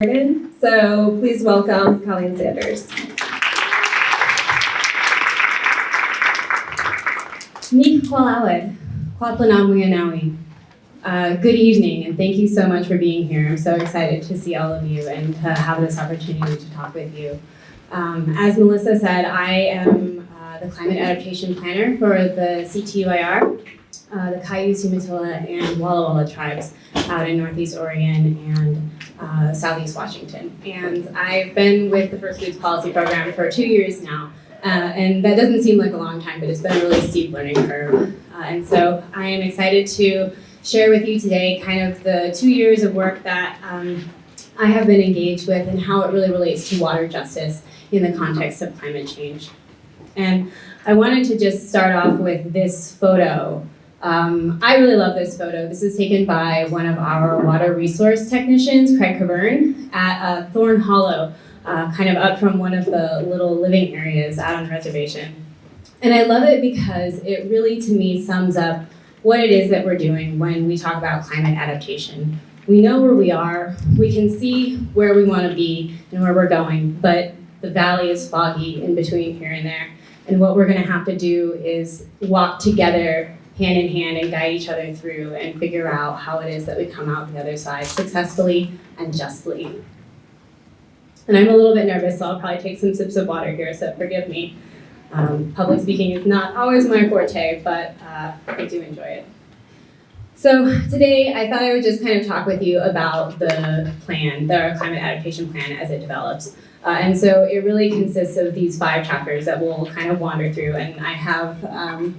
So please welcome Colleen Sanders. Good evening, and thank you so much for being here. I'm so excited to see all of you and to have this opportunity to talk with you. As Melissa said, I am the Climate Adaptation Planner for the CTUIR, the Cayuse, Umatilla, and Walla Walla tribes out in Northeast Oregon and Southeast Washington. And I've been with the First Foods Policy Program for 2 years now. And that doesn't seem like a long time, but it's been a really steep learning curve. And so I am excited to share with you today kind of the 2 years of work that I have been engaged with and how it really relates to water justice in the context of climate change. And I wanted to just start off with this photo. I really love this photo. This is taken by one of our water resource technicians, Craig Coburn, at Thorn Hollow, kind of up from one of the little living areas out on the reservation. And I love it because it really, to me, sums up what it is that we're doing when we talk about climate adaptation. We know where we are, we can see where we want to be and where we're going, but the valley is foggy in between here and there. And what we're going to have to do is walk together hand in hand and guide each other through and figure out how it is that we come out the other side successfully and justly. And I'm a little bit nervous, so I'll probably take some sips of water here, so forgive me. Public speaking is not always my forte, but I do enjoy it. So today, I thought I would just kind of talk with you about the plan, the climate adaptation plan as it develops. And so it really consists of these 5 chapters that we'll kind of wander through, and I have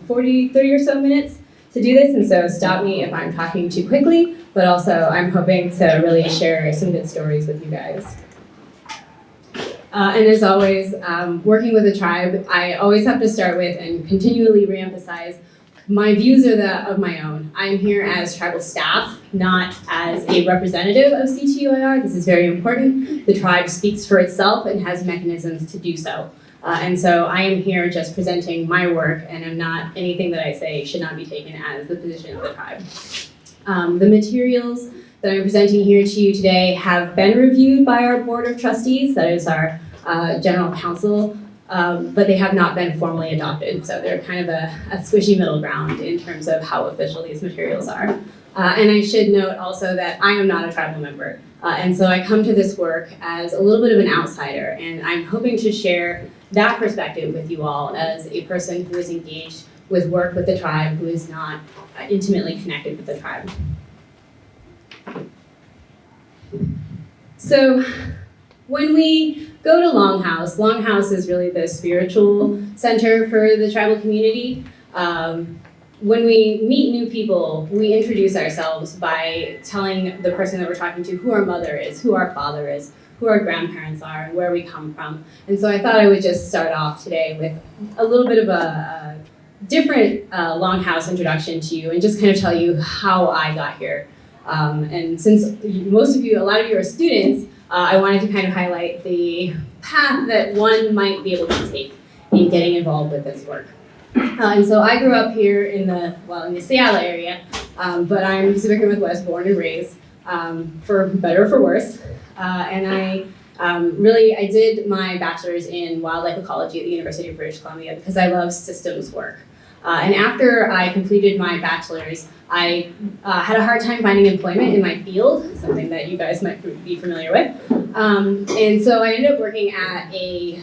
30 or so minutes to do this, and so stop me if I'm talking too quickly, but also I'm hoping to really share some good stories with you guys. And as always, working with a tribe, I always have to start with and continually reemphasize my views are that of my own. I'm here as tribal staff, not as a representative of CTUIR. This is very important. The tribe speaks for itself and has mechanisms to do so. And so I am here just presenting my work, and I'm not, anything that I say should not be taken as the position of the tribe. The materials that I'm presenting here to you today have been reviewed by our Board of Trustees, that is our General Counsel, but they have not been formally adopted. So they're kind of a squishy middle ground in terms of how official these materials are. And I should note also that I am not a tribal member. And so I come to this work as a little bit of an outsider, and I'm hoping to share that perspective with you all as a person who is engaged with work with the tribe, who is not intimately connected with the tribe. So when we go to Longhouse is really the spiritual center for the tribal community. When we meet new people, we introduce ourselves by telling the person that we're talking to who our mother is, who our father is, who our grandparents are, and where we come from. And so I thought I would just start off today with a little bit of a different Longhouse introduction to you and just kind of tell you how I got here. And since a lot of you are students, I wanted to kind of highlight the path that one might be able to take in getting involved with this work. And so I grew up here in the Seattle area, but I'm Pacific Northwest born and raised, for better or for worse. And I did my bachelor's in wildlife ecology at the University of British Columbia because I love systems work. And after I completed my bachelor's, I had a hard time finding employment in my field, something that you guys might be familiar with. And so I ended up working at a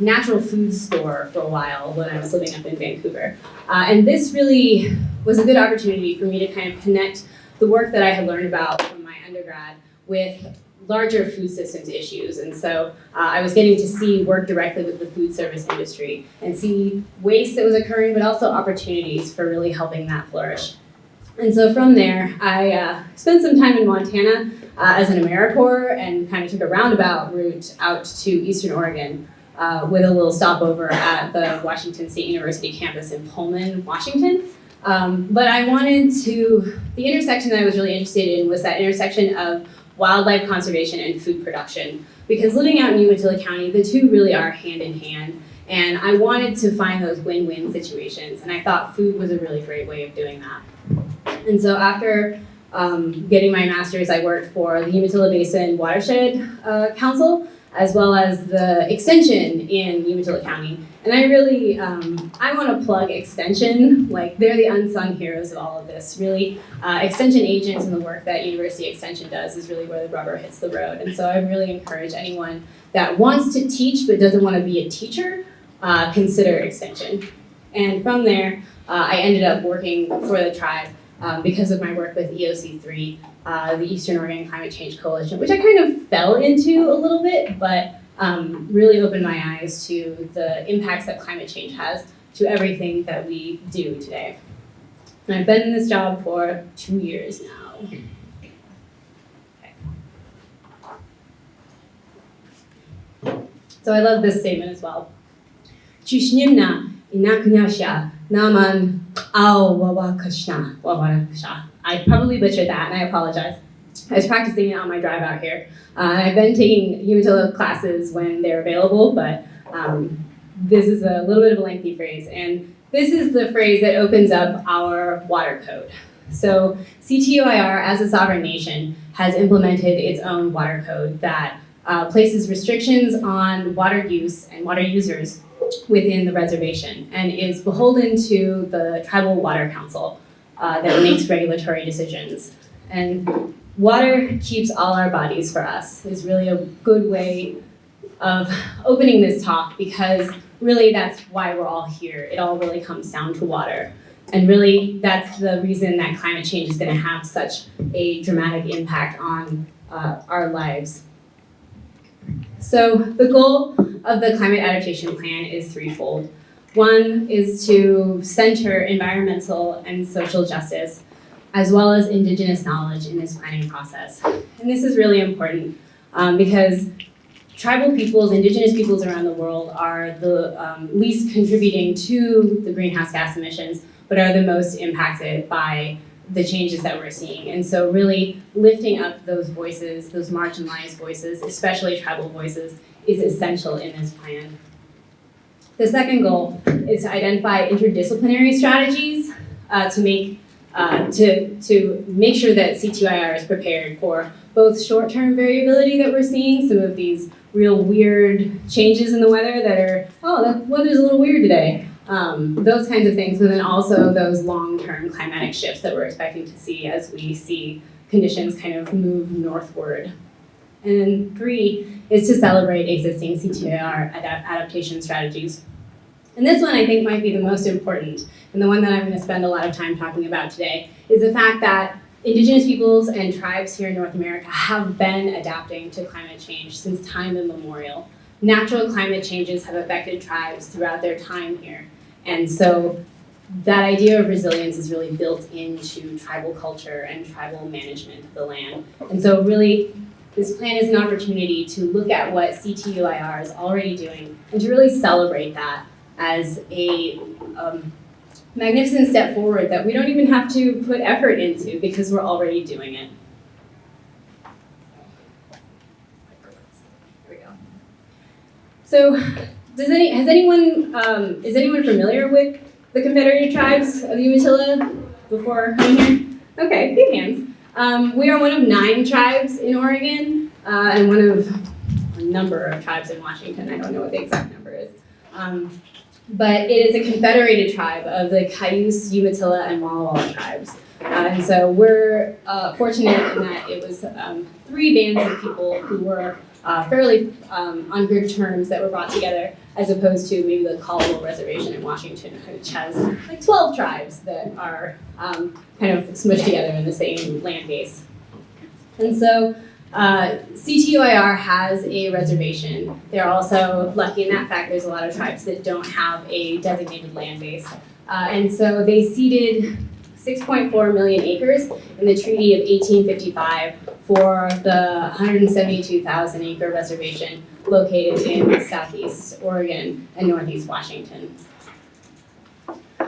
natural food store for a while when I was living up in Vancouver. And this really was a good opportunity for me to kind of connect the work that I had learned about from my undergrad with larger food systems issues. And so I was getting to work directly with the food service industry and see waste that was occurring, but also opportunities for really helping that flourish. And so from there, I spent some time in Montana as an AmeriCorps and kind of took a roundabout route out to Eastern Oregon with a little stopover at the Washington State University campus in Pullman, Washington. But the intersection that I was really interested in was that intersection of wildlife conservation and food production. Because living out in Umatilla County, the two really are hand in hand. And I wanted to find those win-win situations. And I thought food was a really great way of doing that. And so after getting my master's, I worked for the Umatilla Basin Watershed Council, as well as the extension in Umatilla County. And I really, I want to plug extension, like they're the unsung heroes of all of this. Really, extension agents and the work that University Extension does is really where the rubber hits the road. And so I really encourage anyone that wants to teach but doesn't want to be a teacher, consider extension. And from there, I ended up working for the tribe because of my work with EOC3, the Eastern Oregon Climate Change Coalition, which I kind of fell into a little bit, but really opened my eyes to the impacts that climate change has to everything that we do today. And I've been in this job for 2 years now. Okay. So I love this statement as well. Chushnimna inakunasha naman awawakashna wawarakasha. I probably butchered that, and I apologize. I was practicing it on my drive out here. I've been taking Umatilla classes when they're available, but this is a little bit of a lengthy phrase. And this is the phrase that opens up our water code. So CTUIR, as a sovereign nation, has implemented its own water code that places restrictions on water use and water users within the reservation and is beholden to the Tribal Water Council that makes regulatory decisions. And water keeps all our bodies for us is really a good way of opening this talk, because really that's why we're all here. It all really comes down to water. And really that's the reason that climate change is going to have such a dramatic impact on our lives. So the goal of the climate adaptation plan is threefold. One is to center environmental and social justice, as well as Indigenous knowledge in this planning process. And this is really important because tribal peoples, Indigenous peoples around the world are the least contributing to the greenhouse gas emissions, but are the most impacted by the changes that we're seeing. And so really lifting up those voices, those marginalized voices, especially tribal voices, is essential in this plan. The second goal is to identify interdisciplinary strategies to make sure that CTUIR is prepared for both short-term variability that we're seeing, some of these real weird changes in the weather that are, oh, the weather's a little weird today. Those kinds of things, but then also those long-term climatic shifts that we're expecting to see as we see conditions kind of move northward. And then 3 is to celebrate existing CTUIR adaptation strategies. And this one I think might be the most important, and the one that I'm going to spend a lot of time talking about today, is the fact that Indigenous peoples and tribes here in North America have been adapting to climate change since time immemorial. Natural climate changes have affected tribes throughout their time here. And so that idea of resilience is really built into tribal culture and tribal management of the land. And so really, this plan is an opportunity to look at what CTUIR is already doing and to really celebrate that as a magnificent step forward that we don't even have to put effort into because we're already doing it. There we go. So, is anyone familiar with the Confederated Tribes of Umatilla before coming here? Okay, big hands. We are one of 9 tribes in Oregon and one of a number of tribes in Washington. I don't know what the exact number is. But it is a confederated tribe of the Cayuse, Umatilla, and Walla Walla tribes. And so we're fortunate in that it was 3 bands of people who were fairly on good terms that were brought together, as opposed to maybe the Caldwell Reservation in Washington, which has like 12 tribes that are kind of smushed together in the same land base. And so CTUIR has a reservation. They're also lucky in that fact there's a lot of tribes that don't have a designated land base. And so they ceded 6.4 million acres in the Treaty of 1855 for the 172,000 acre reservation located in southeast Oregon and northeast Washington.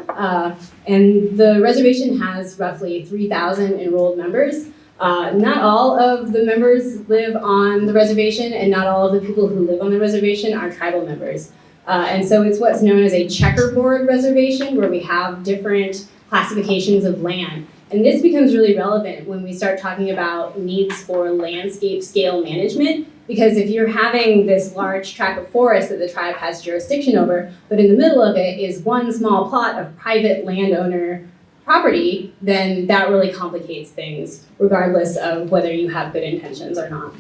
And the reservation has roughly 3,000 enrolled members. Not all of the members live on the reservation, and not all of the people who live on the reservation are tribal members. And so it's what's known as a checkerboard reservation, where we have different classifications of land. And this becomes really relevant when we start talking about needs for landscape scale management, because if you're having this large tract of forest that the tribe has jurisdiction over, but in the middle of it is one small plot of private landowner property, then that really complicates things, regardless of whether you have good intentions or not.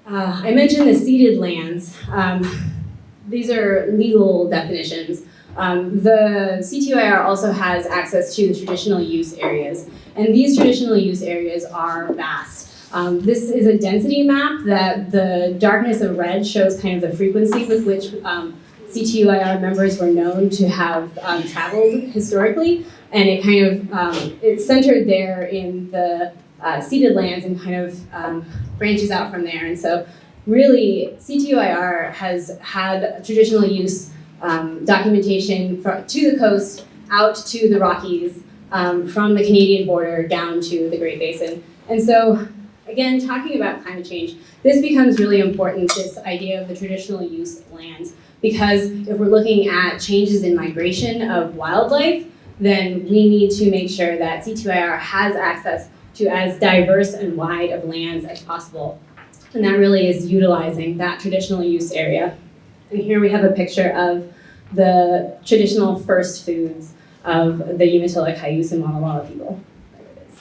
I mentioned the ceded lands. These are legal definitions. The CTUIR also has access to the traditional use areas, and these traditional use areas are vast. This is a density map that the darkness of red shows kind of the frequency with which CTUIR members were known to have traveled historically, and it kind of, it's centered there in the ceded lands and kind of branches out from there. And so really, CTUIR has had traditional use documentation to the coast, out to the Rockies, from the Canadian border down to the Great Basin. And so, again, talking about climate change, this becomes really important, this idea of the traditional use lands, because if we're looking at changes in migration of wildlife, then we need to make sure that CTUIR has access to as diverse and wide of lands as possible. And that really is utilizing that traditional use area. And here we have a picture of the traditional first foods of the Umatilla, Cayuse, and Walla Walla people. There it is.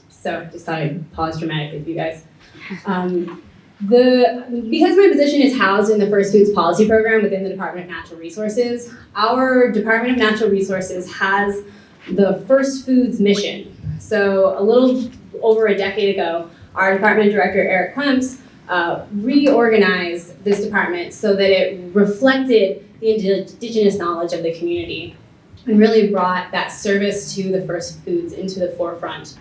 So just thought I'd pause dramatically for you guys. Because my position is housed in the First Foods Policy Program within the Department of Natural Resources, our Department of Natural Resources has the First Foods mission. So a little over a decade ago, our department director, Eric Klemps, reorganized this department so that it reflected the indigenous knowledge of the community and really brought that service to the First Foods into the forefront.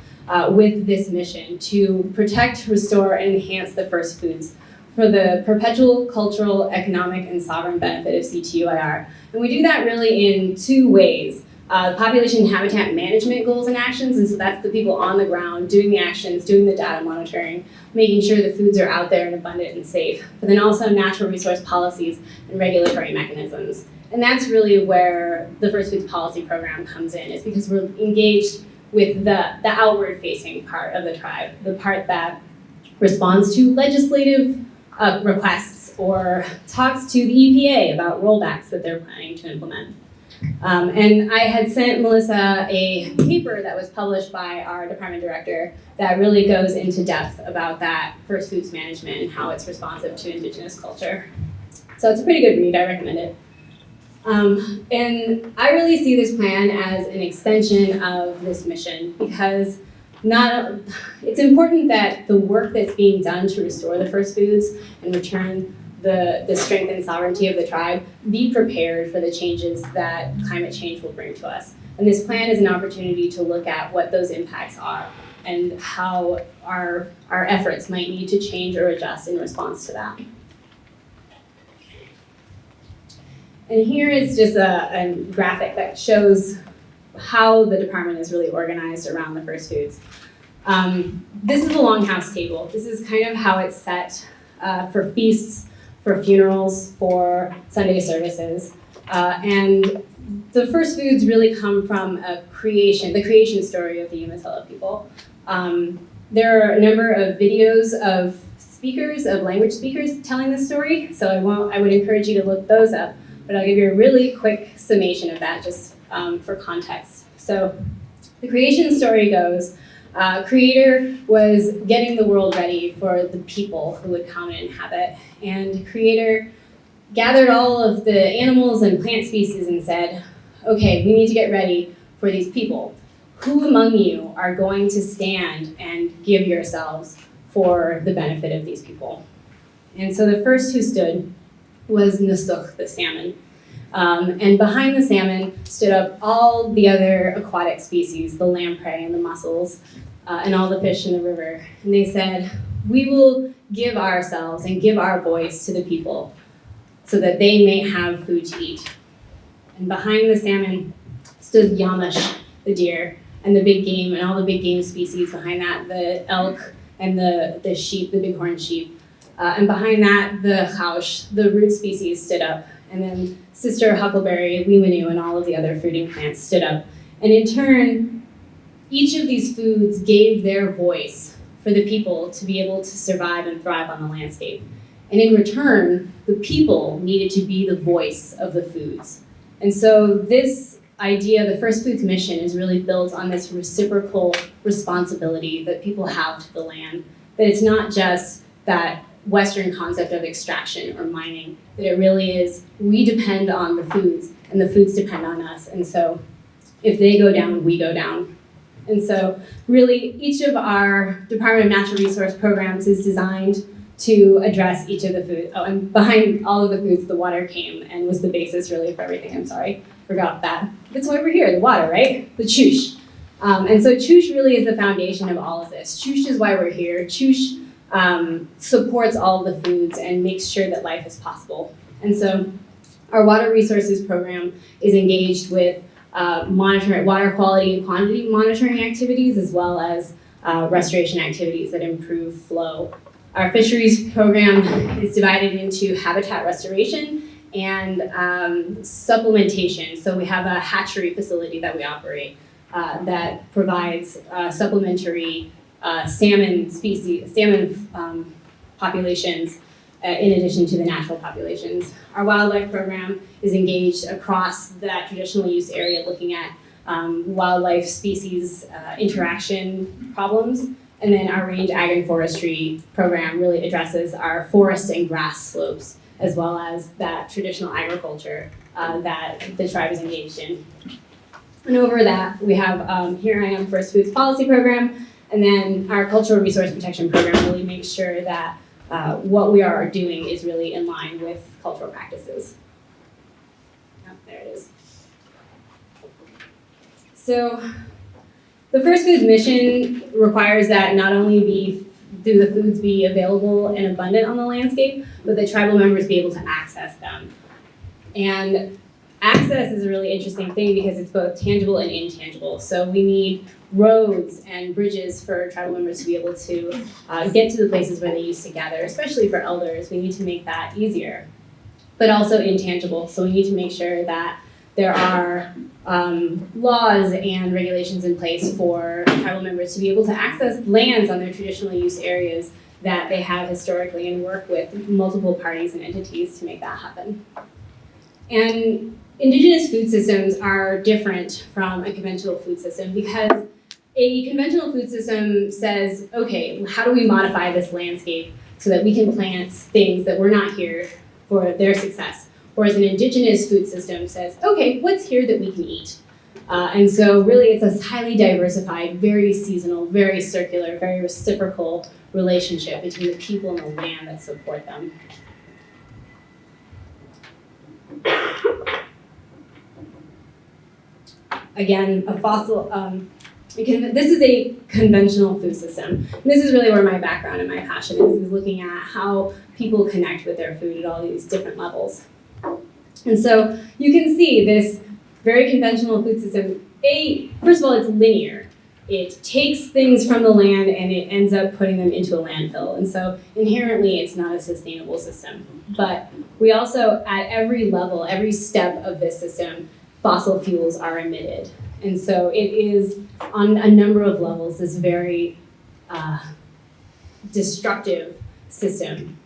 With this mission to protect, restore, and enhance the first foods for the perpetual cultural, economic, and sovereign benefit of CTUIR. And we do that really in two ways. Population and habitat management goals and actions, and so that's the people on the ground doing the actions, doing the data monitoring, making sure the foods are out there and abundant and safe, but then also natural resource policies and regulatory mechanisms. And that's really where the First Foods Policy Program comes in, is because we're engaged with the outward-facing part of the tribe, the part that responds to legislative requests or talks to the EPA about rollbacks that they're planning to implement. And I had sent Melissa a paper that was published by our department director that really goes into depth about that first foods management and how it's responsive to indigenous culture. So it's a pretty good read, I recommend it. And I really see this plan as an extension of this mission, because it's important that the work that's being done to restore the first foods and return the strength and sovereignty of the tribe be prepared for the changes that climate change will bring to us. And this plan is an opportunity to look at what those impacts are and how our efforts might need to change or adjust in response to that. And here is just a graphic that shows how the department is really organized around the first foods. This is the longhouse table. This is kind of how it's set for feasts, for funerals, for Sunday services. And the first foods really come from the creation story of the Umatilla people. There are a number of videos of language speakers telling this story, so I would encourage you to look those up. But I'll give you a really quick summation of that just for context. So the creation story goes, Creator was getting the world ready for the people who would come and inhabit. And Creator gathered all of the animals and plant species and said, okay, we need to get ready for these people. Who among you are going to stand and give yourselves for the benefit of these people? And so the first who stood was Nusuk, the salmon. And behind the salmon stood up all the other aquatic species, the lamprey and the mussels, and all the fish in the river. And they said, we will give ourselves and give our voice to the people so that they may have food to eat. And behind the salmon stood Yamash, the deer, and the big game, and all the big game species behind that, the elk and the sheep, the bighorn sheep. And behind that, the chausch, the root species, stood up. And then sister huckleberry, lemonu, and all of the other fruiting plants stood up. And in turn, each of these foods gave their voice for the people to be able to survive and thrive on the landscape. And in return, the people needed to be the voice of the foods. And so this idea, the First Foods mission, is really built on this reciprocal responsibility that people have to the land. That it's not just that Western concept of extraction or mining, that it really is, we depend on the foods and the foods depend on us. And so if they go down, we go down. And so really each of our Department of Natural Resource programs is designed to address each of the foods. Oh, and behind all of the foods, the water came and was the basis really for everything. I'm sorry, forgot that. That's why we're here, the water, right? The choosh. And so choosh really is the foundation of all of this. Choosh is why we're here. Choosh supports all of the foods and makes sure that life is possible. And so our water resources program is engaged with monitoring water quality and quantity monitoring activities, as well as restoration activities that improve flow. Our fisheries program is divided into habitat restoration and supplementation. So we have a hatchery facility that we operate that provides supplementary salmon populations in addition to the natural populations. Our wildlife program is engaged across that traditional use area, looking at wildlife species interaction problems. And then our range agroforestry program really addresses our forest and grass slopes, as well as that traditional agriculture that the tribe is engaged in. And over that, we have Here I Am First Foods Policy Program, and then our Cultural Resource Protection Program really makes sure that what we are doing is really in line with cultural practices. Oh, there it is. So the First Foods mission requires that not only do the foods be available and abundant on the landscape, but that tribal members be able to access them. And access is a really interesting thing because it's both tangible and intangible. So we need roads and bridges for tribal members to be able to get to the places where they used to gather, especially for elders. We need to make that easier, but also intangible. So we need to make sure that there are laws and regulations in place for tribal members to be able to access lands on their traditional use areas that they have historically, and work with multiple parties and entities to make that happen. And indigenous food systems are different from a conventional food system because a conventional food system says, okay, how do we modify this landscape so that we can plant things that were not here for their success? Whereas an indigenous food system says, okay, what's here that we can eat? And so really it's a highly diversified, very seasonal, very circular, very reciprocal relationship between the people and the land that support them. Again, this is a conventional food system. And this is really where my background and my passion is looking at how people connect with their food at all these different levels. And so you can see this very conventional food system. First of all, it's linear. It takes things from the land and it ends up putting them into a landfill. And so inherently, it's not a sustainable system. But we also, at every level, every step of this system, fossil fuels are emitted. And so it is, on a number of levels, this very destructive system,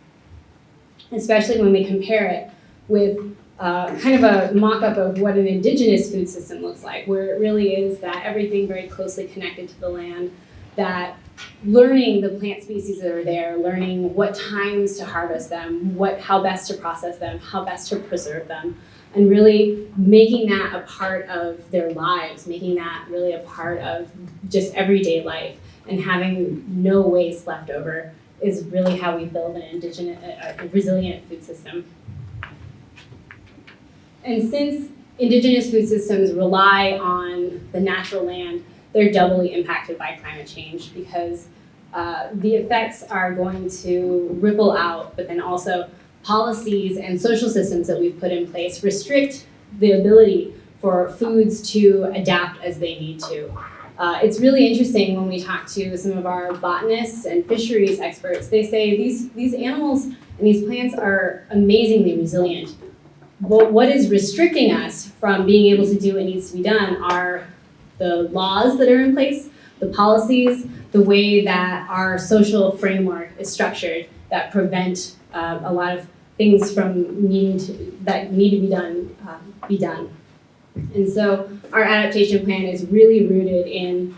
especially when we compare it with kind of a mock-up of what an indigenous food system looks like, where it really is that everything very closely connected to the land, that learning the plant species that are there, learning what times to harvest them, how best to process them, how best to preserve them, and really making that a part of their lives, making that really a part of just everyday life, and having no waste left over is really how we build a resilient food system. And since indigenous food systems rely on the natural land, they're doubly impacted by climate change because the effects are going to ripple out, but then also policies and social systems that we've put in place restrict the ability for foods to adapt as they need to. It's really interesting when we talk to some of our botanists and fisheries experts. They say these animals and these plants are amazingly resilient. But what is restricting us from being able to do what needs to be done are the laws that are in place, the policies, the way that our social framework is structured that prevent a lot of things from that need to be done. And so our adaptation plan is really rooted in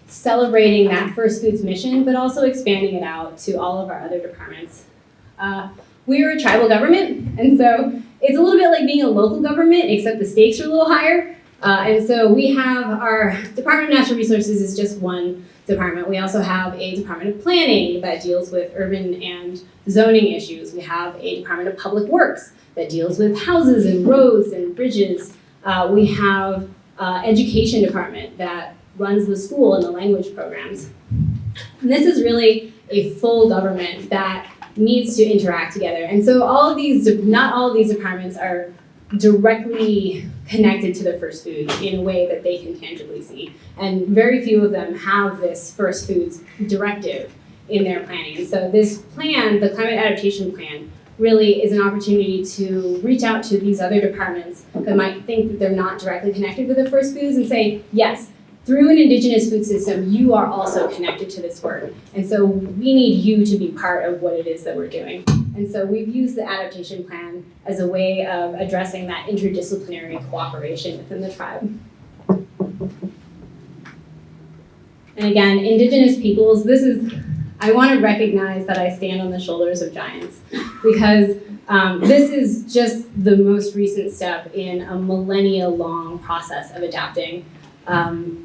celebrating that First Foods mission, but also expanding it out to all of our other departments. We are a tribal government, and so it's a little bit like being a local government, except the stakes are a little higher. And so we have our Department of Natural Resources is just one department. We also have a Department of Planning that deals with urban and zoning issues. We have a Department of Public Works that deals with houses and roads and bridges. We have Education Department that runs the school and the language programs. And this is really a full government that needs to interact together. And so not all of these departments are directly connected to the First Foods in a way that they can tangibly see. And very few of them have this First Foods directive in their planning. And so this plan, the Climate Adaptation Plan, really is an opportunity to reach out to these other departments that might think that they're not directly connected with the First Foods and say, yes, through an Indigenous food system, you are also connected to this work. And so we need you to be part of what it is that we're doing. And so we've used the adaptation plan as a way of addressing that interdisciplinary cooperation within the tribe. And again, Indigenous peoples, I want to recognize that I stand on the shoulders of giants because this is just the most recent step in a millennia-long process of adapting.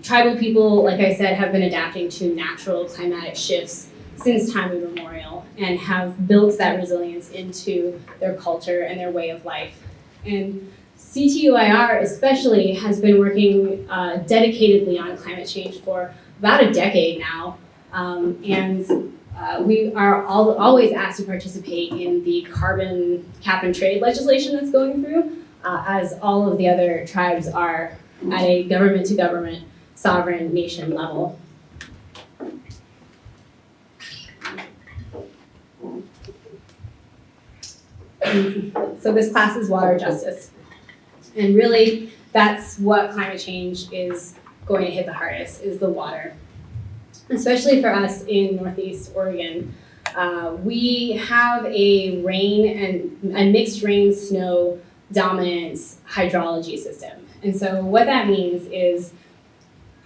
Tribal people, like I said, have been adapting to natural climatic shifts since time immemorial and have built that resilience into their culture and their way of life. And CTUIR especially has been working dedicatedly on climate change for about a decade now. We are always asked to participate in the carbon cap and trade legislation that's going through, as all of the other tribes are at a government-to-government sovereign nation level. So this class is water justice. And really, that's what climate change is going to hit the hardest, is the water. Especially for us in Northeast Oregon. We have a rain and a mixed rain snow dominance hydrology system. And so what that means is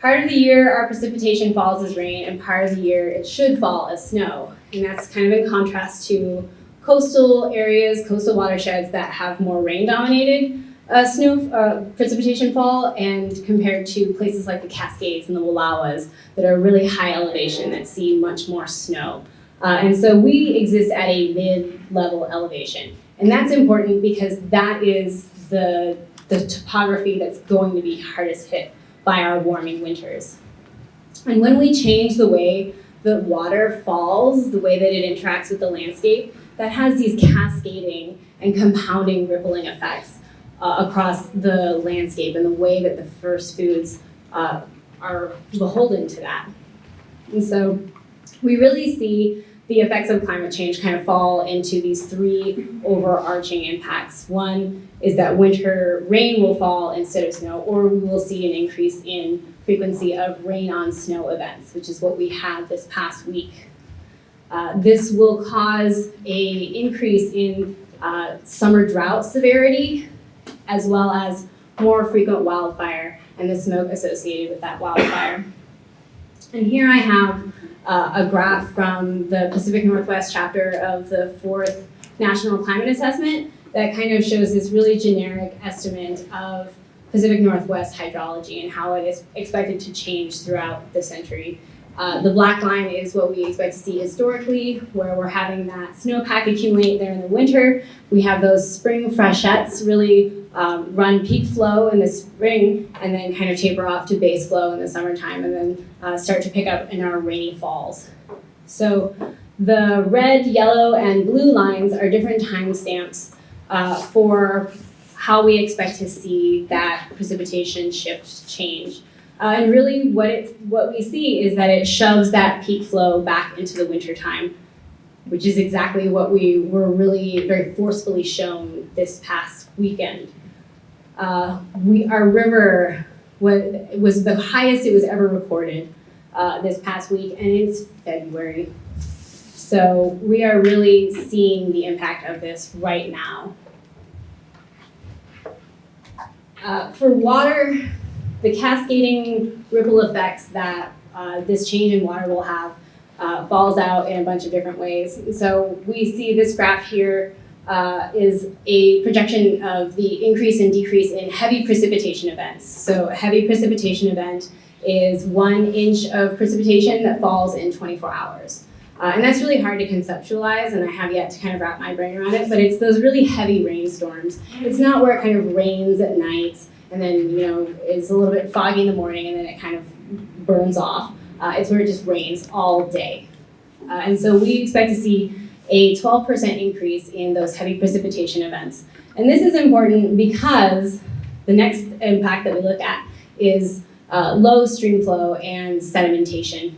part of the year our precipitation falls as rain and part of the year it should fall as snow. And that's kind of in contrast to coastal areas, coastal watersheds that have more rain dominated precipitation fall, and compared to places like the Cascades and the Wallowas that are really high elevation that see much more snow. And so we exist at a mid-level elevation. And that's important because that is the topography that's going to be hardest hit by our warming winters. And when we change the way that water falls, the way that it interacts with the landscape, that has these cascading and compounding rippling effects across the landscape and the way that the First Foods are beholden to that. And so we really see the effects of climate change kind of fall into these three overarching impacts. One is that winter rain will fall instead of snow, or we will see an increase in frequency of rain on snow events, which is what we had this past week. This will cause an increase in summer drought severity, as well as more frequent wildfire and the smoke associated with that wildfire. And here I have a graph from the Pacific Northwest chapter of the 4th National Climate Assessment that kind of shows this really generic estimate of Pacific Northwest hydrology and how it is expected to change throughout the century. The black line is what we expect to see historically, where we're having that snowpack accumulate there in the winter. We have those spring freshets really run peak flow in the spring and then kind of taper off to base flow in the summertime and then start to pick up in our rainy falls. So the red, yellow, and blue lines are different timestamps for how we expect to see that precipitation shift change. And really what we see is that it shoves that peak flow back into the wintertime, which is exactly what we were really very forcefully shown this past weekend. Our river was the highest it was ever recorded this past week, and it's February. So we are really seeing the impact of this right now. For water, the cascading ripple effects that this change in water will have falls out in a bunch of different ways. So we see this graph here is a projection of the increase and decrease in heavy precipitation events. So a heavy precipitation event is 1 inch of precipitation that falls in 24 hours. And that's really hard to conceptualize, and I have yet to kind of wrap my brain around it, but it's those really heavy rainstorms. It's not where it kind of rains at night and then, is a little bit foggy in the morning and then it kind of burns off. It's where it just rains all day. And so we expect to see a 12% increase in those heavy precipitation events. And this is important because the next impact that we look at is low stream flow and sedimentation.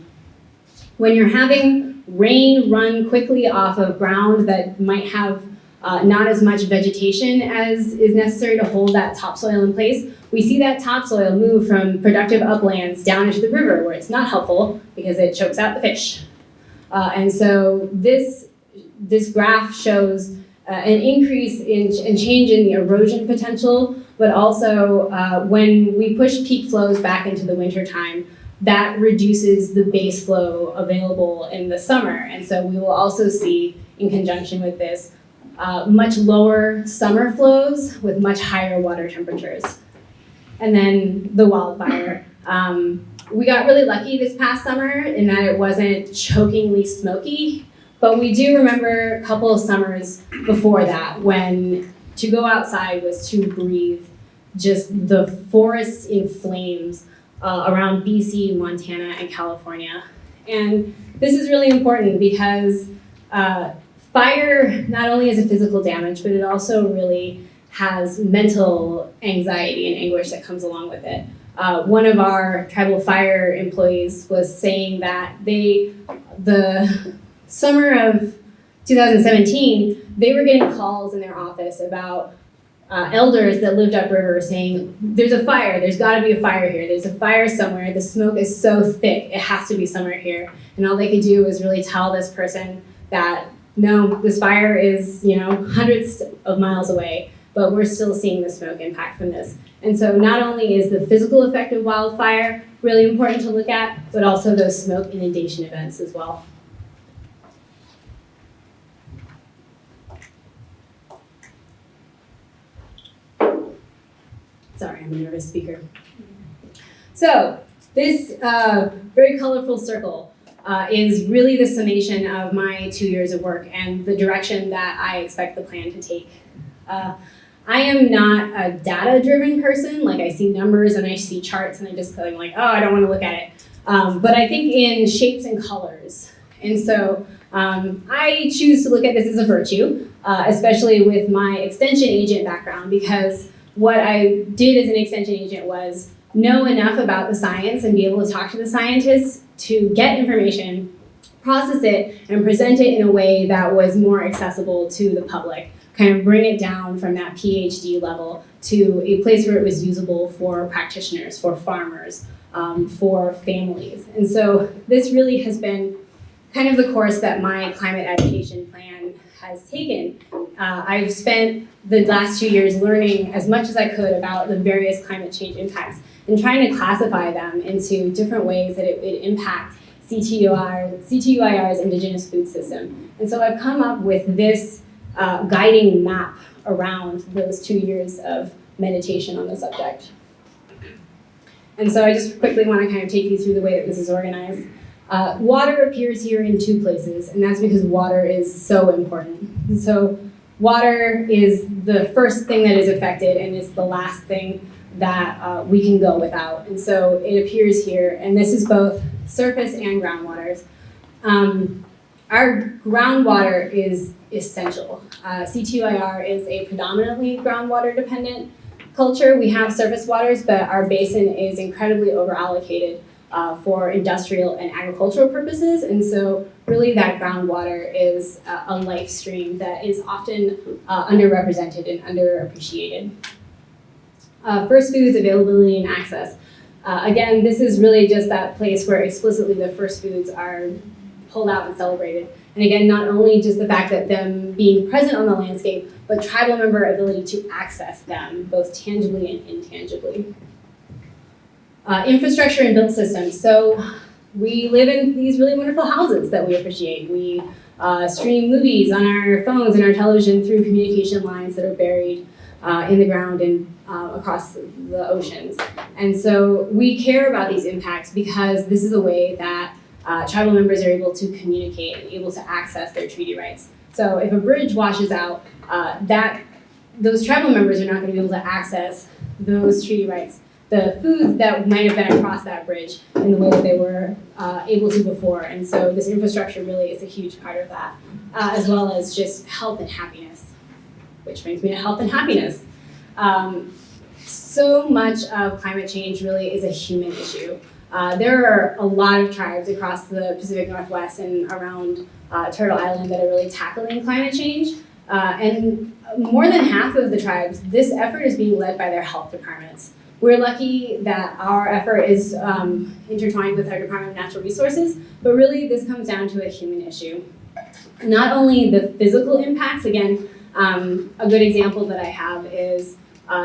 When you're having rain run quickly off of ground that might have not as much vegetation as is necessary to hold that topsoil in place, we see that topsoil move from productive uplands down into the river where it's not helpful because it chokes out the fish. And so this graph shows an increase in change in the erosion potential, but also when we push peak flows back into the wintertime, that reduces the base flow available in the summer. And so we will also see, in conjunction with this, much lower summer flows with much higher water temperatures. And then the wildfire. We got really lucky this past summer in that it wasn't chokingly smoky, but we do remember a couple of summers before that when to go outside was to breathe just the forests in flames around BC, Montana, and California. And this is really important because fire not only is a physical damage, but it also really has mental anxiety and anguish that comes along with it. One of our tribal fire employees was saying that the summer of 2017, they were getting calls in their office about elders that lived upriver saying, there's a fire, there's gotta be a fire here, there's a fire somewhere, the smoke is so thick, it has to be somewhere here. And all they could do was really tell this person that, no, this fire is, hundreds of miles away, but we're still seeing the smoke impact from this. And so not only is the physical effect of wildfire really important to look at, but also those smoke inundation events as well. Sorry, I'm a nervous speaker. So this very colorful circle is really the summation of my 2 years of work and the direction that I expect the plan to take. I am not a data-driven person. Like I see numbers and I see charts and I'm just feeling like, oh, I don't want to look at it. But I think in shapes and colors. And so I choose to look at this as a virtue, especially with my extension agent background, because what I did as an extension agent was know enough about the science and be able to talk to the scientists to get information, process it, and present it in a way that was more accessible to the public, kind of bring it down from that PhD level to a place where it was usable for practitioners, for farmers, for families. And so this really has been kind of the course that my climate adaptation plan has taken. I've spent the last 2 years learning as much as I could about the various climate change impacts and trying to classify them into different ways that it impacts CTUIR's indigenous food system. And so I've come up with this guiding map around those 2 years of meditation on the subject. And so I just quickly want to kind of take you through the way that this is organized. Water appears here in 2 places, and that's because water is so important. And so water is the first thing that is affected, and it's the last thing that we can go without. And so it appears here, and this is both surface and groundwaters. Our groundwater is essential. CTUIR is a predominantly groundwater dependent culture, we have surface waters, but our basin is incredibly overallocated for industrial and agricultural purposes. And so really that groundwater is a life stream that is often underrepresented and underappreciated. First foods, availability, and access. Again, this is really just that place where explicitly the first foods are pulled out and celebrated. And again, not only just the fact that them being present on the landscape, but tribal member ability to access them, both tangibly and intangibly. Infrastructure and built systems. So we live in these really wonderful houses that we appreciate. We stream movies on our phones and our television through communication lines that are buried in the ground and across the oceans. And so we care about these impacts because this is a way that tribal members are able to communicate and able to access their treaty rights. So if a bridge washes out, those tribal members are not going to be able to access those treaty rights. The foods that might have been across that bridge in the way that they were able to before. And so this infrastructure really is a huge part of that, as well as just health and happiness, which brings me to health and happiness. So much of climate change really is a human issue. There are a lot of tribes across the Pacific Northwest and around Turtle Island that are really tackling climate change. And more than half of the tribes, this effort is being led by their health departments. We're lucky that our effort is intertwined with our Department of Natural Resources, but really this comes down to a human issue. Not only the physical impacts, again, a good example that I have is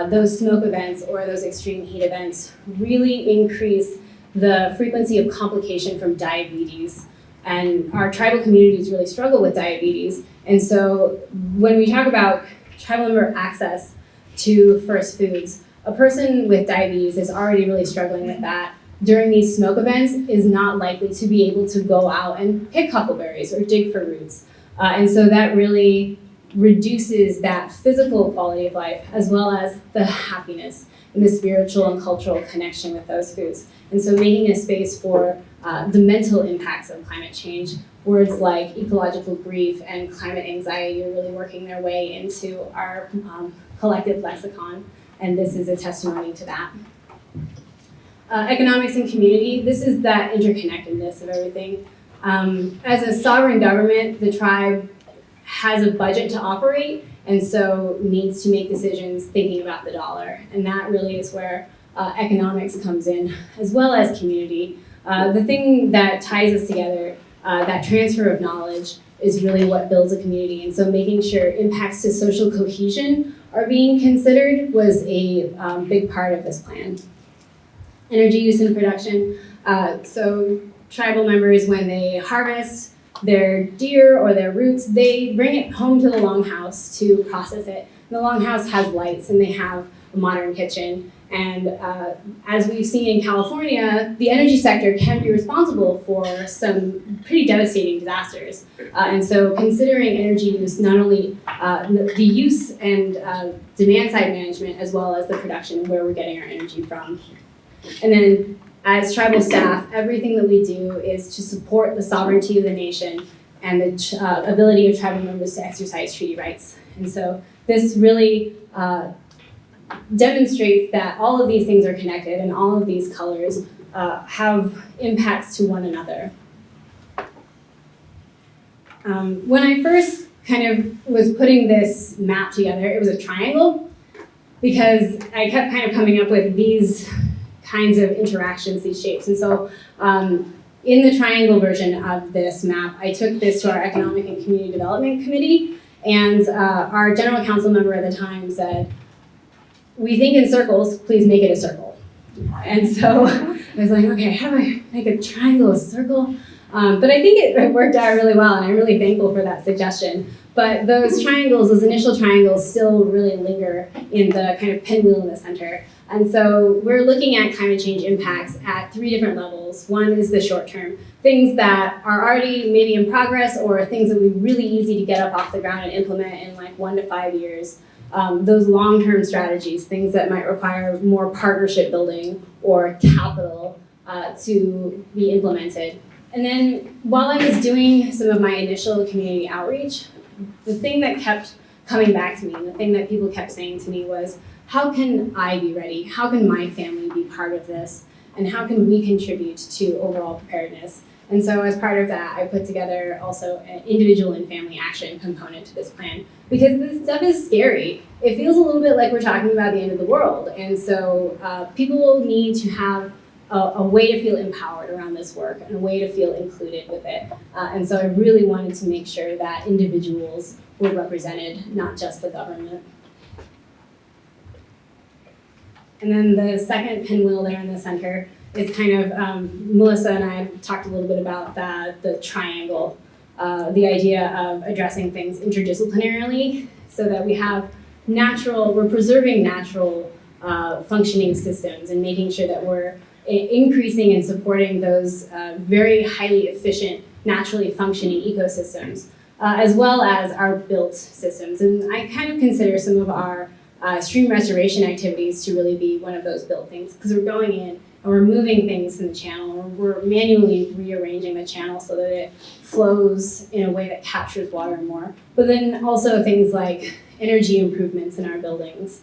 those smoke events or those extreme heat events really increase the frequency of complication from diabetes. And our tribal communities really struggle with diabetes. And so when we talk about tribal member access to first foods, a person with diabetes is already really struggling with that. During these smoke events is not likely to be able to go out and pick huckleberries or dig for roots. And so that really reduces that physical quality of life as well as the happiness and the spiritual and cultural connection with those foods. And so making a space for the mental impacts of climate change, words like ecological grief and climate anxiety are really working their way into our collective lexicon. And this is a testimony to that. Economics and community, this is that interconnectedness of everything. As a sovereign government, the tribe has a budget to operate and so needs to make decisions thinking about the dollar. And that really is where economics comes in, as well as community. The thing that ties us together, that transfer of knowledge, is really what builds a community. And so making sure impacts to social cohesion are being considered was a big part of this plan. Energy use and production. So tribal members, when they harvest their deer or their roots, they bring it home to the longhouse to process it. The longhouse has lights and they have a modern kitchen. And as we've seen in California, the energy sector can be responsible for some pretty devastating disasters. And so considering energy use, not only the use and demand side management, as well as the production, where we're getting our energy from. And then as tribal staff, everything that we do is to support the sovereignty of the nation and the ability of tribal members to exercise treaty rights. And so this really demonstrates that all of these things are connected and all of these colors have impacts to one another. When I first kind of was putting this map together, it was a triangle because I kept kind of coming up with these kinds of interactions, these shapes. And so in the triangle version of this map, I took this to our Economic and Community Development Committee, and our general council member at the time said, "We think in circles, please make it a circle." And so I was like, okay, how do I make a triangle a circle? But I think it worked out really well, and I'm really thankful for that suggestion. But those triangles, those initial triangles, still really linger in the kind of pinwheel in the center. And so we're looking at climate change impacts at 3 different levels. One is the short term, things that are already maybe in progress or things that would be really easy to get up off the ground and implement in like 1 to 5 years. Those long-term strategies, things that might require more partnership building or capital to be implemented. And then while I was doing some of my initial community outreach, the thing that kept coming back to me and the thing that people kept saying to me was, how can I be ready? How can my family be part of this? And how can we contribute to overall preparedness? And so as part of that, I put together also an individual and family action component to this plan, because this stuff is scary. It feels a little bit like we're talking about the end of the world. And so people need to have a way to feel empowered around this work and a way to feel included with it. And so I really wanted to make sure that individuals were represented, not just the government. And then the second pinwheel there in the center is kind of, Melissa and I talked a little bit about the triangle, the idea of addressing things interdisciplinarily so that we have we're preserving natural functioning systems and making sure that we're increasing and supporting those very highly efficient, naturally functioning ecosystems, as well as our built systems. And I kind of consider some of our stream restoration activities to really be one of those built things, because we're going in and we're moving things in the channel, or we're manually rearranging the channel so that it flows in a way that captures water more. But then also things like energy improvements in our buildings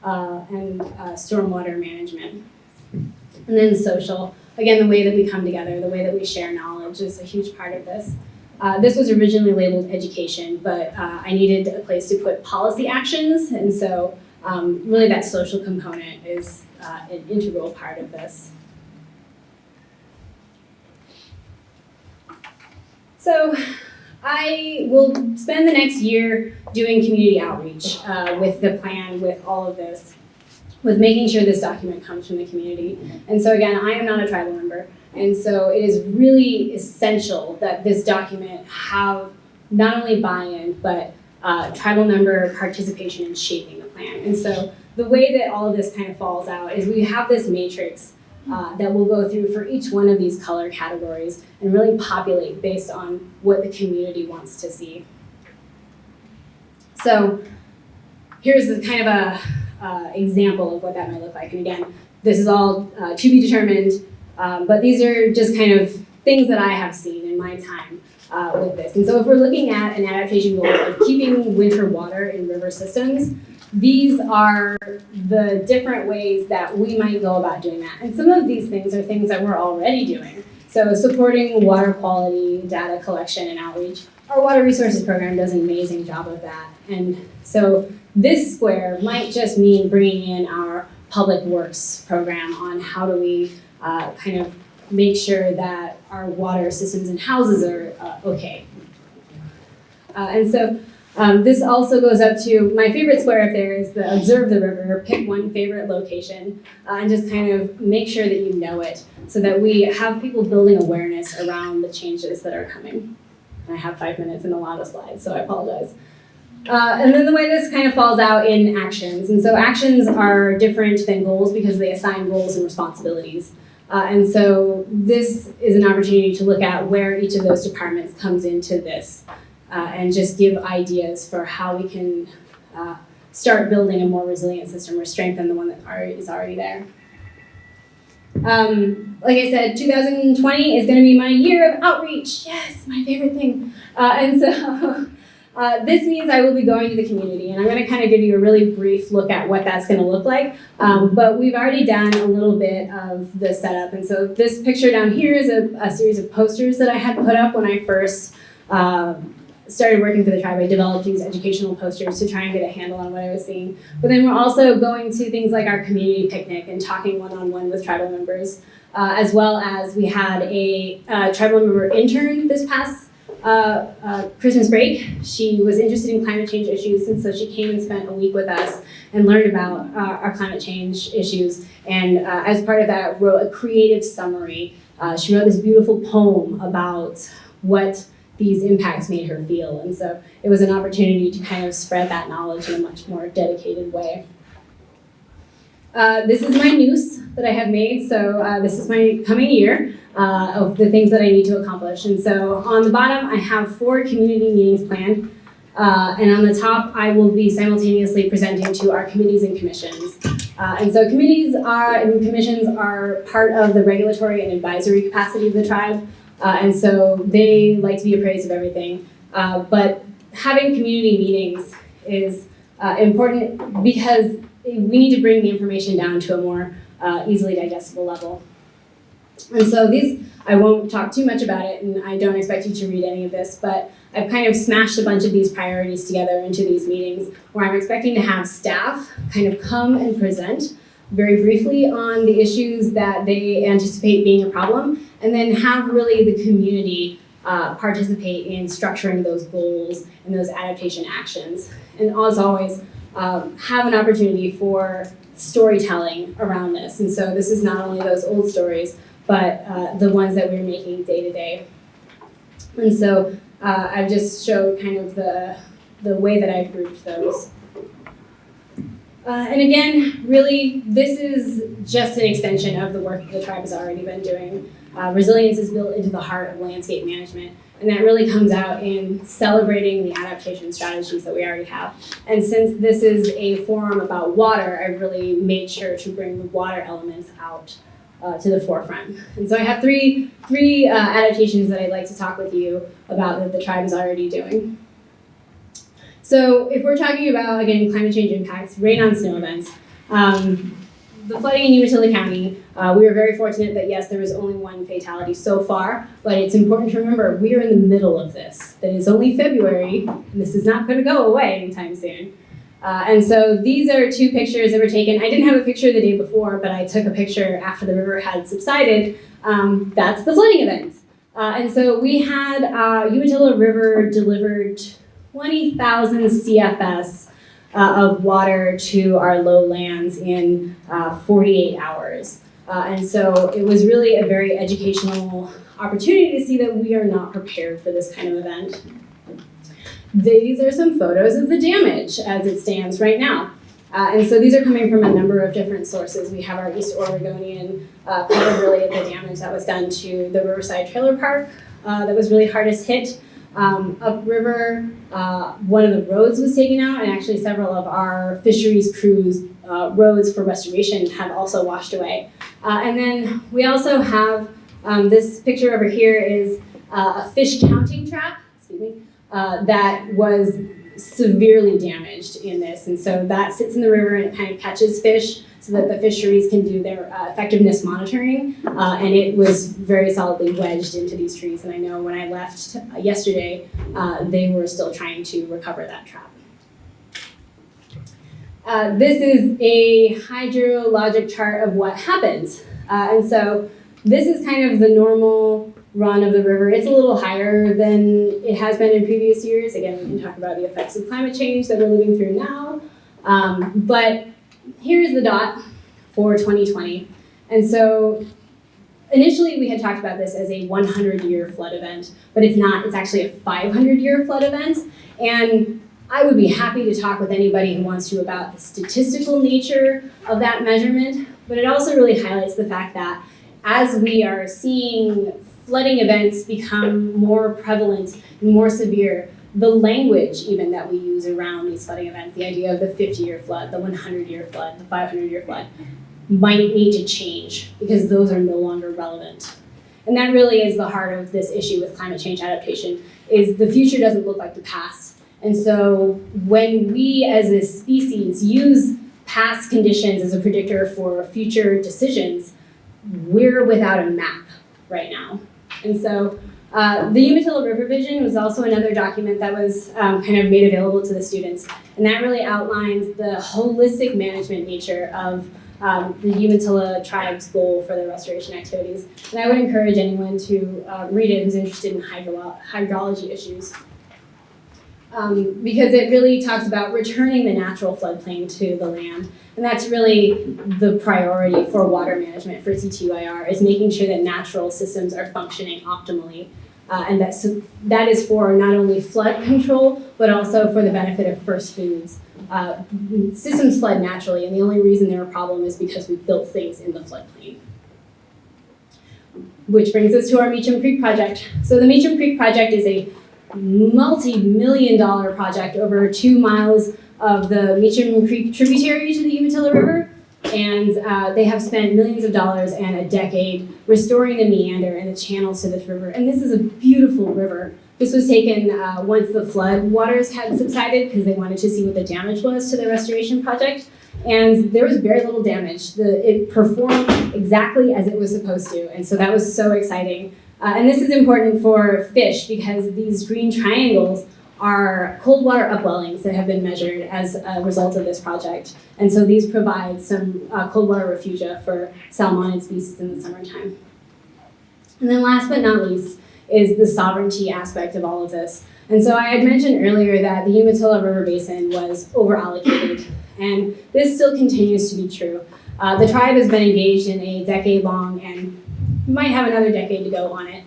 and stormwater management. And then social, again, the way that we come together, the way that we share knowledge is a huge part of this. This was originally labeled education, but I needed a place to put policy actions, and so really that social component is an integral part of this. So I will spend the next year doing community outreach with the plan, with all of this, with making sure this document comes from the community. And so again, I am not a tribal member, and so it is really essential that this document have not only buy-in, but tribal member participation in shaping the plan. And so the way that all of this kind of falls out is we have this matrix that we'll go through for each one of these color categories and really populate based on what the community wants to see. So here's the kind of a example of what that might look like. And again, this is all to be determined, but these are just kind of things that I have seen in my time with this. And so if we're looking at an adaptation goal of keeping winter water in river systems, these are the different ways that we might go about doing that. And some of these things are things that we're already doing. So supporting water quality, data collection, and outreach. Our Water Resources Program does an amazing job of that. And so this square might just mean bringing in our Public Works program on how do we kind of make sure that our water systems and houses are okay. And so this also goes up to my favorite square up there is the observe the river, pick one favorite location, and just kind of make sure that you know it so that we have people building awareness around the changes that are coming. And I have 5 minutes and a lot of slides, so I apologize. And then the way this kind of falls out in actions. And so actions are different than goals because they assign roles and responsibilities. And so this is an opportunity to look at where each of those departments comes into this and just give ideas for how we can start building a more resilient system or strengthen the one that is already there. Like I said, 2020 is going to be my year of outreach. Yes, my favorite thing. And so this means I will be going to the community, and I'm going to kind of give you a really brief look at what that's going to look like. But we've already done a little bit of the setup, and so this picture down here is a series of posters that I had put up when I first started working for the tribe. I developed these educational posters to try and get a handle on what I was seeing. But then we're also going to things like our community picnic and talking one-on-one with tribal members, as well as we had a tribal member intern this past Christmas break. She was interested in climate change issues, and so she came and spent a week with us and learned about our climate change issues. And as part of that, wrote a creative summary. She wrote this beautiful poem about what these impacts made her feel. And so it was an opportunity to kind of spread that knowledge in a much more dedicated way. This is my noose that I have made. So this is my coming year of the things that I need to accomplish. And so on the bottom, I have 4 community meetings planned. And on the top, I will be simultaneously presenting to our committees and commissions. And so committees and commissions are part of the regulatory and advisory capacity of the tribe. And so they like to be appraised of everything. But having community meetings is important because we need to bring the information down to a more easily digestible level. And so I won't talk too much about it, and I don't expect you to read any of this, but I've kind of smashed a bunch of these priorities together into these meetings where I'm expecting to have staff kind of come and present very briefly on the issues that they anticipate being a problem, and then have really the community participate in structuring those goals and those adaptation actions. And as always, have an opportunity for storytelling around this. And so this is not only those old stories, but the ones that we're making day to day. And so I've just showed kind of the way that I've grouped those. And again, really, this is just an extension of the work that the tribe has already been doing. Resilience is built into the heart of landscape management, and that really comes out in celebrating the adaptation strategies that we already have. And since this is a forum about water, I've really made sure to bring the water elements out to the forefront. And so I have three adaptations that I'd like to talk with you about that the tribe is already doing. So if we're talking about, again, climate change impacts, rain on snow events, the flooding in Umatilla County, we were very fortunate that, yes, there was only one fatality so far, but it's important to remember we are in the middle of this. That is only February, and this is not going to go away anytime soon. And so these are two pictures that were taken. I didn't have a picture the day before, but I took a picture after the river had subsided. That's the flooding event. And so we had Umatilla River delivered 20,000 CFS of water to our lowlands in 48 hours. And so it was really a very educational opportunity to see that we are not prepared for this kind of event. These are some photos of the damage as it stands right now. And so these are coming from a number of different sources. We have our East Oregonian cover really of the damage that was done to the Riverside Trailer Park that was really hardest hit. Upriver, one of the roads was taken out, and actually several of our fisheries crews' roads for restoration have also washed away. And then we also have this picture over here is a fish counting trap, that was severely damaged in this. And so that sits in the river and it kind of catches fish so that the fisheries can do their effectiveness monitoring. And it was very solidly wedged into these trees. And I know when I left yesterday, they were still trying to recover that trap. This is a hydrologic chart of what happens. And so this is kind of the normal run of the river. It's a little higher than it has been in previous years. Again, we can talk about the effects of climate change that we're living through now. But here's the dot for 2020. And so initially we had talked about this as a 100-year flood event, but it's not. It's actually a 500-year flood event. And I would be happy to talk with anybody who wants to about the statistical nature of that measurement, but it also really highlights the fact that as we are seeing flooding events become more prevalent and more severe, the language even that we use around these flooding events, the idea of the 50-year flood, the 100-year flood, the 500-year flood, might need to change because those are no longer relevant. And that really is the heart of this issue with climate change adaptation, is the future doesn't look like the past. And so when we as a species use past conditions as a predictor for future decisions, we're without a map right now. And so the Umatilla River Vision was also another document that was kind of made available to the students. And that really outlines the holistic management nature of the Umatilla tribe's goal for the restoration activities. And I would encourage anyone to read it who's interested in hydrology issues. Because it really talks about returning the natural floodplain to the land. And that's really the priority for water management for CTYR, is making sure that natural systems are functioning optimally. And that is for not only flood control, but also for the benefit of first foods. Systems flood naturally, and the only reason they're a problem is because we built things in the floodplain. Which brings us to our Meacham Creek project. So the Meacham Creek project is a multi-million-dollar project over 2 miles of the Meacham Creek tributary to the Umatilla River, and they have spent millions of dollars and a decade restoring the meander and the channels to this river. And this is a beautiful river. This was taken once the flood waters had subsided because they wanted to see what the damage was to the restoration project. and there was very little damage. It performed exactly as it was supposed to, and so that was so exciting. And this is important for fish because these green triangles are cold water upwellings that have been measured as a result of this project. And so these provide some cold water refugia for salmonid species in the summertime. And then last but not least is the sovereignty aspect of all of this. And so I had mentioned earlier that the Umatilla River Basin was over-allocated, and this still continues to be true. The tribe has been engaged in a decade-long, and might have another decade to go on it,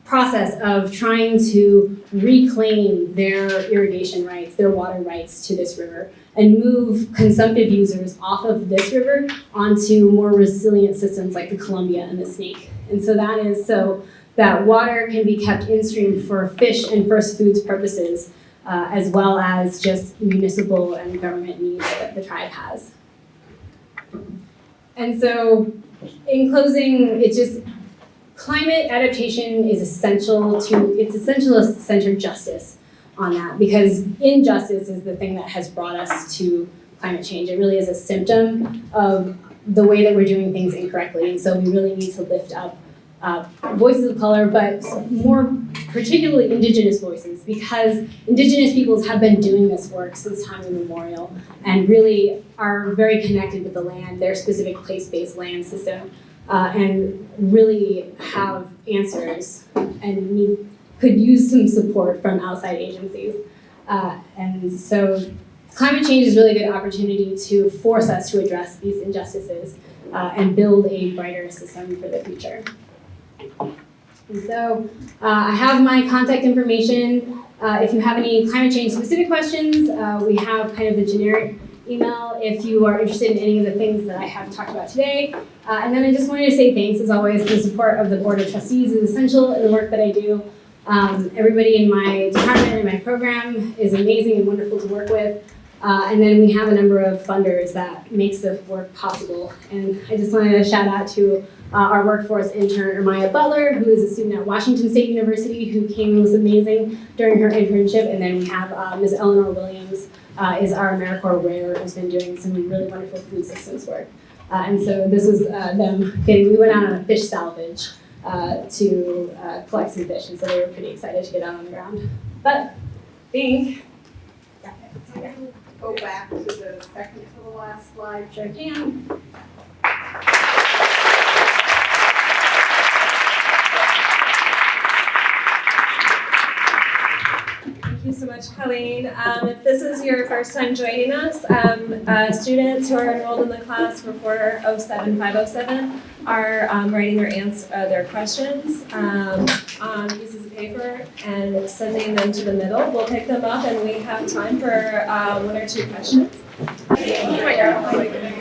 process of trying to reclaim their irrigation rights, their water rights to this river, and move consumptive users off of this river onto more resilient systems like the Columbia and the Snake. And so that is so that water can be kept in stream for fish and first foods purposes, as well as just municipal and government needs that the tribe has. And so in closing, climate adaptation is essential to center justice on that, because injustice is the thing that has brought us to climate change. It really is a symptom of the way that we're doing things incorrectly, and so we really need to lift up voices of color, but more particularly Indigenous voices, because Indigenous peoples have been doing this work since time immemorial and really are very connected with the land, their specific place-based land system, and really have answers and could use some support from outside agencies. And so climate change is really a good opportunity to force us to address these injustices and build a brighter system for the future. And so I have my contact information. If you have any climate change specific questions, we have kind of the generic email if you are interested in any of the things that I have talked about today. And then I just wanted to say thanks, as always. The support of the Board of Trustees is essential in the work that I do. Everybody in my department and my program is amazing and wonderful to work with. And then we have a number of funders that makes the work possible. And I just wanted to shout out to our workforce intern, Ermaya Butler, who is a student at Washington State University, who came and was amazing during her internship. And then we have Ms. Eleanor Williams, is our AmeriCorps Rare, who's been doing some really wonderful food systems work. And so this was we went out on a fish salvage to collect some fish, and so they were pretty excited to get out on the ground. But I think, go back to the second to the last slide. Sure can. Thank you so much, Colleen. If this is your first time joining us, students who are enrolled in the class for 407-507 are writing their questions on pieces of paper and sending them to the middle. We'll pick them up, and we have time for one or two questions.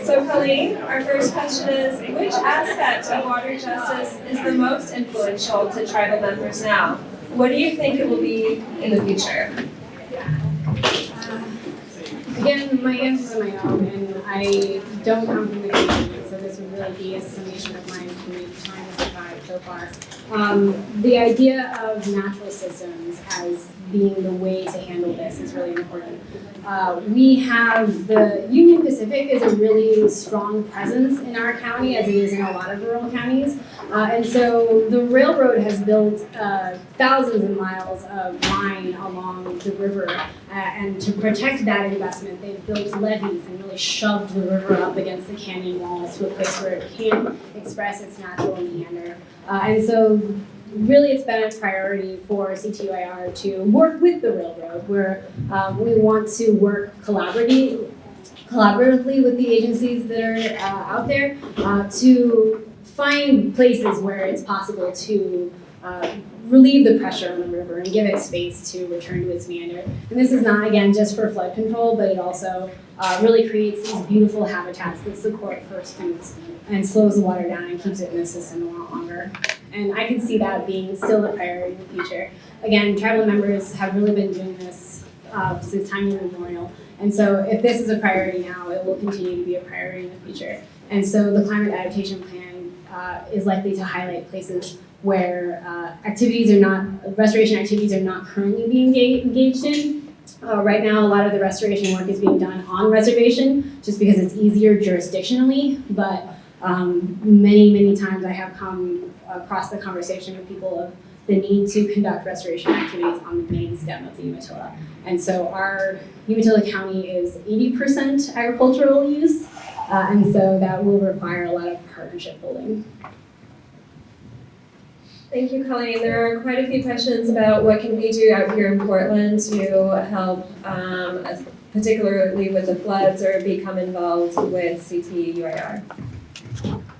So Colleen, our first question is, which aspect of water justice is the most influential to tribal members now? What do you think it will be in the future? Again, my answers are my own, and I don't come from the community, so this would really be a summation of my community trying to survive so far. The idea of natural systems as being the way to handle this is really important. We have the Union Pacific is a really strong presence in our county, as it is in a lot of rural counties. And so the railroad has built thousands of miles of line along the river. And to protect that investment, they've built levees and really shoved the river up against the canyon walls to a place where it can't express its natural meander. And so really it's been a priority for CTUIR to work with the railroad, where we want to work collaboratively with the agencies that are out there to find places where it's possible to relieve the pressure on the river and give it space to return to its meander. And this is not, again, just for flood control, but it also really creates these beautiful habitats that support first foods and slows the water down and keeps it in the system a lot longer. And I can see that being still a priority in the future. Again, tribal members have really been doing this since time immemorial. And so if this is a priority now, it will continue to be a priority in the future. And so the climate adaptation plan is likely to highlight places where restoration activities are not currently being engaged in, Right now, a lot of the restoration work is being done on reservation just because it's easier jurisdictionally, but many times I have come across the conversation with people of the need to conduct restoration activities on the main stem of the Umatilla. And so our Umatilla County is 80% agricultural use, and so that will require a lot of partnership building. Thank you, Colleen. There are quite a few questions about what can we do out here in Portland to help, particularly with the floods, or become involved with CTUIR.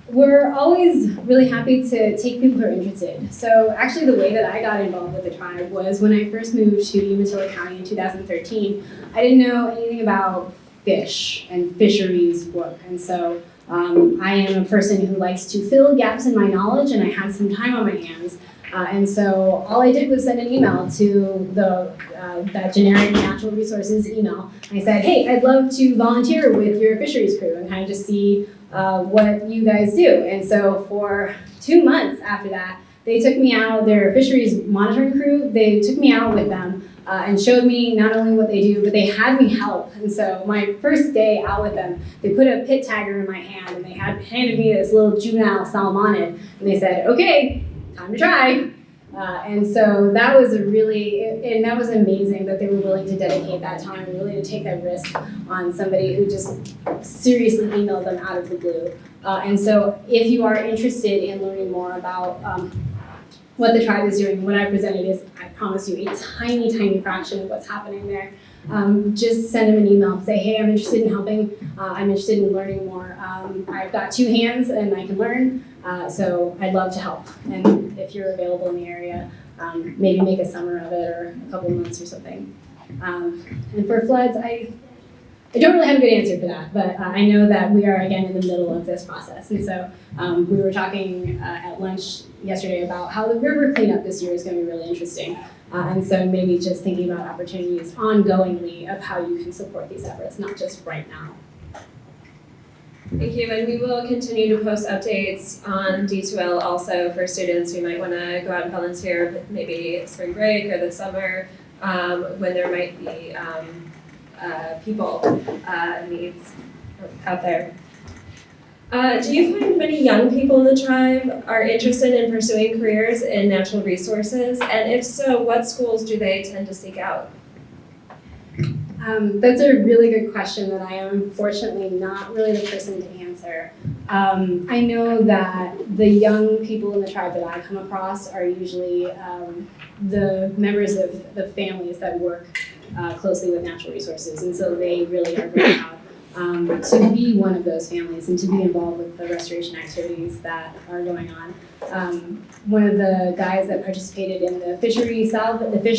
We're always really happy to take people who are interested. So actually the way that I got involved with the tribe was when I first moved to Umatilla County in 2013, I didn't know anything about fish and fisheries work. And so I am a person who likes to fill gaps in my knowledge, and I had some time on my hands. And so all I did was send an email to that generic natural resources email. I said, hey, I'd love to volunteer with your fisheries crew and kind of just see what you guys do. And so for 2 months after that, they took me out, their fisheries monitoring crew, they took me out with them and showed me not only what they do, but they had me help. And so my first day out with them, they put a pit tagger in my hand and they handed me this little juvenile salmonid, and they said, okay, time to try. And so that was that was amazing that they were willing to dedicate that time, really to take that risk on somebody who just seriously emailed them out of the blue. And so if you are interested in learning more about what the tribe is doing, what I presented is, I promise you, a tiny fraction of what's happening there. Just send them an email, say, hey, I'm interested in helping, I'm interested in learning more. I've got 2 hands and I can learn, so I'd love to help. And if you're available in the area, maybe make a summer of it or a couple months or something. And for floods, I don't really have a good answer for that, but I know that we are, again, in the middle of this process. And so we were talking at lunch yesterday about how the river cleanup this year is going to be really interesting. And so maybe just thinking about opportunities ongoingly of how you can support these efforts, not just right now. Thank you, and we will continue to post updates on D2L also for students who might want to go out and volunteer, maybe spring break or the summer, when there might be people needs out there. Do you find many young people in the tribe are interested in pursuing careers in natural resources? And if so, what schools do they tend to seek out? That's a really good question that I am unfortunately not really the person to answer. I know that the young people in the tribe that I come across are usually the members of the families that work closely with natural resources, and so they really are very proud to be one of those families and to be involved with the restoration activities that are going on. One of the guys that participated in the fish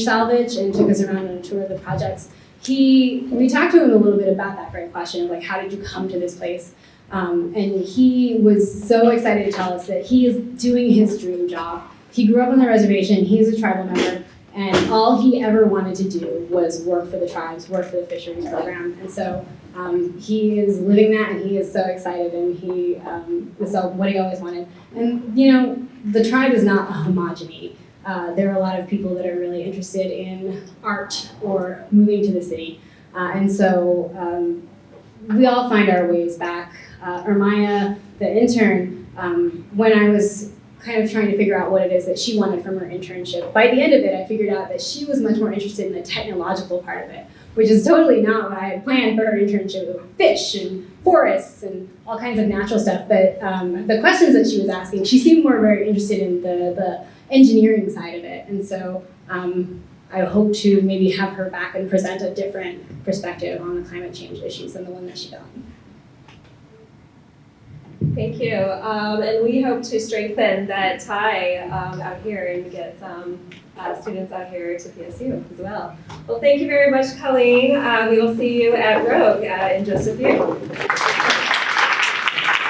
salvage and took us around on a tour of the projects, we talked to him a little bit about that very question of like, how did you come to this place? And he was so excited to tell us that he is doing his dream job. He grew up on the reservation, he is a tribal member, and all he ever wanted to do was work for the tribes, work for the fisheries program. And so he is living that, and he is so excited, and he is what he always wanted. And you know, the tribe is not a homogeny. There are a lot of people that are really interested in art or moving to the city. And so we all find our ways back. Ermaya, the intern, when I was kind of trying to figure out what it is that she wanted from her internship, by the end of it, I figured out that she was much more interested in the technological part of it, which is totally not what I had planned for her internship, with fish and forests and all kinds of natural stuff. But the questions that she was asking, she seemed more very interested in the engineering side of it. And so I hope to maybe have her back and present a different perspective on the climate change issues than the one that she got. Thank you. And we hope to strengthen that tie out here and get some students out here to PSU as well. Well, thank you very much, Colleen. We will see you at Rogue in just a few.